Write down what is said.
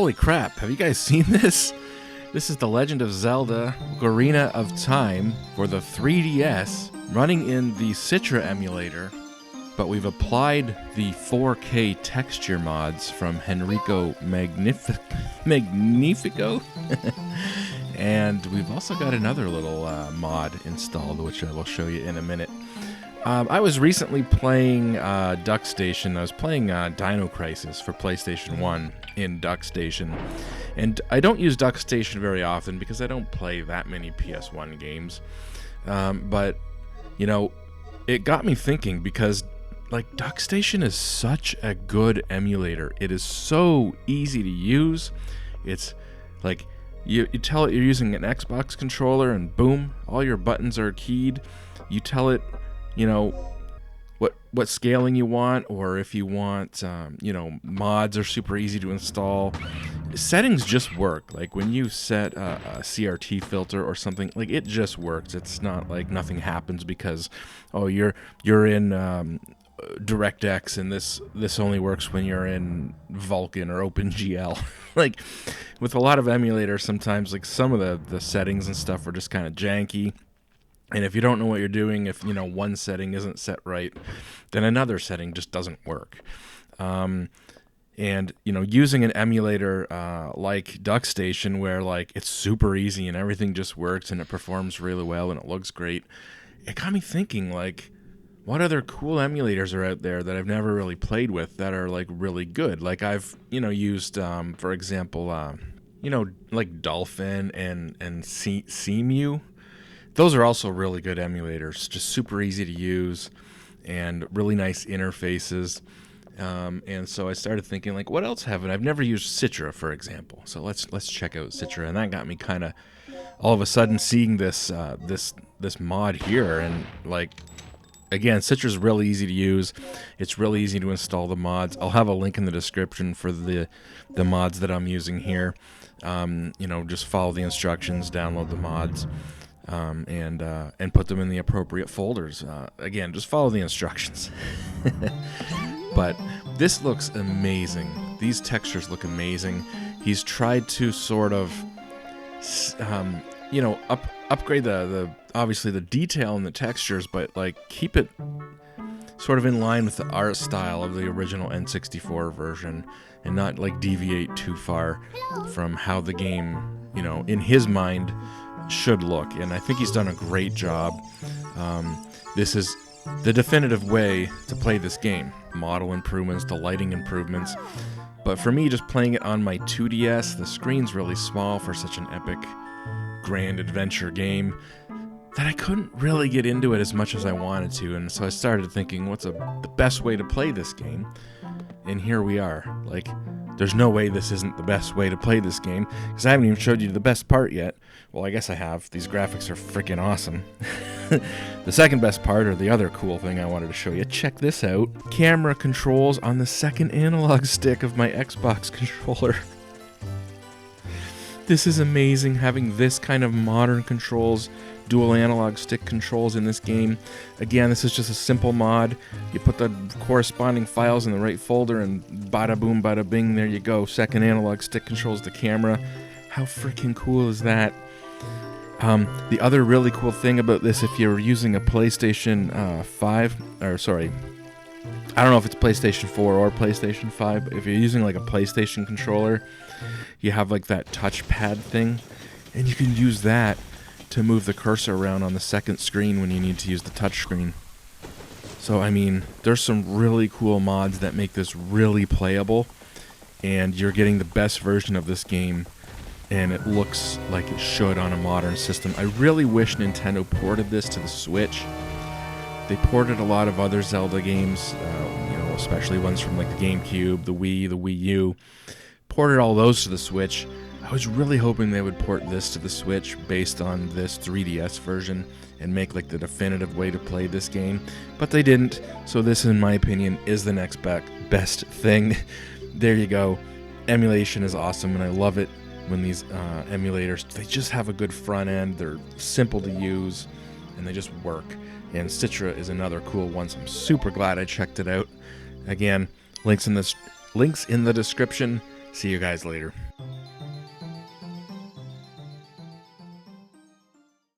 Holy crap, have you guys seen this? This is The Legend of Zelda Ocarina of Time for the 3DS, running in the Citra emulator, but we've applied the 4K texture mods from Henrico Magnifico. And we've also got another little mod installed, which I will show you in a minute. I was recently playing Duckstation. I was playing Dino Crisis for PlayStation 1 in Duckstation. And I don't use Duckstation very often because I don't play that many PS1 games. But, you know, it got me thinking because, like, Duckstation is such a good emulator. It is so easy to use. It's, like, you tell it you're using an Xbox controller and boom, all your buttons are keyed. You tell it, you know, what scaling you want, or if you want, you know, mods are super easy to install. Settings just work. Like when you set a CRT filter or something, like it just works. It's not like nothing happens because, oh, you're in DirectX and this only works when you're in Vulkan or OpenGL. Like with a lot of emulators, sometimes like some of the settings and stuff are just kind of janky. And if you don't know what you're doing, if, you know, one setting isn't set right, then another setting just doesn't work. And, you know, using an emulator like Duckstation, where, like, it's super easy and everything just works and it performs really well and it looks great, it got me thinking, like, what other cool emulators are out there that I've never really played with that are, like, really good? Like, I've, you know, used, for example, you know, like Dolphin and Cemu. Those are also really good emulators, just super easy to use and really nice interfaces. And so I started thinking, like, what else haven't I've never used Citra, for example. So let's check out Citra, and that got me kind of all of a sudden seeing this this mod here, and like, again, Citra's really easy to use. It's really easy to install the mods. I'll have a link in the description for the mods that I'm using here. You know, just follow the instructions, download the mods. And put them in the appropriate folders. Again, just follow the instructions. But this looks amazing. These textures look amazing. He's tried to sort of, you know, upgrade the obviously the detail in the textures, but like keep it sort of in line with the art style of the original N64 version, and not like deviate too far from how the game, you know, in his mind, should look. And I think he's done a great job. This is the definitive way to play this game. Model improvements, the lighting improvements. But for me, just playing it on my 2DS, the screen's really small for such an epic, grand adventure game that I couldn't really get into it as much as I wanted to. And so I started thinking, what's the best way to play this game? And here we are. Like, there's no way this isn't the best way to play this game, because I haven't even showed you the best part yet. Well, I guess I have. These graphics are freaking awesome. The second best part, or the other cool thing I wanted to show you, check this out. Camera controls on the second analog stick of my Xbox controller. This is amazing, having this kind of modern controls, dual analog stick controls in this game. Again, this is just a simple mod. You put the corresponding files in the right folder and bada boom, bada bing, there you go. Second analog stick controls the camera. How freaking cool is that? The other really cool thing about this, if you're using a PlayStation 5, or sorry, I don't know if it's PlayStation 4 or PlayStation 5, but if you're using like a PlayStation controller, you have like that touchpad thing, and you can use that to move the cursor around on the second screen when you need to use the touch screen. So, I mean, there's some really cool mods that make this really playable, and you're getting the best version of this game, and it looks like it should on a modern system. I really wish Nintendo ported this to the Switch. They ported a lot of other Zelda games, you know, especially ones from like the GameCube, the Wii, the Wii U. Ported all those to the Switch. I was really hoping they would port this to the Switch based on this 3DS version and make like the definitive way to play this game, but they didn't. So this, in my opinion, is the next best thing. There you go. Emulation is awesome, and I love it when these emulators, they just have a good front end, they're simple to use, and they just work. And Citra is another cool one, so I'm super glad I checked it out. Again, links in the description. See you guys later.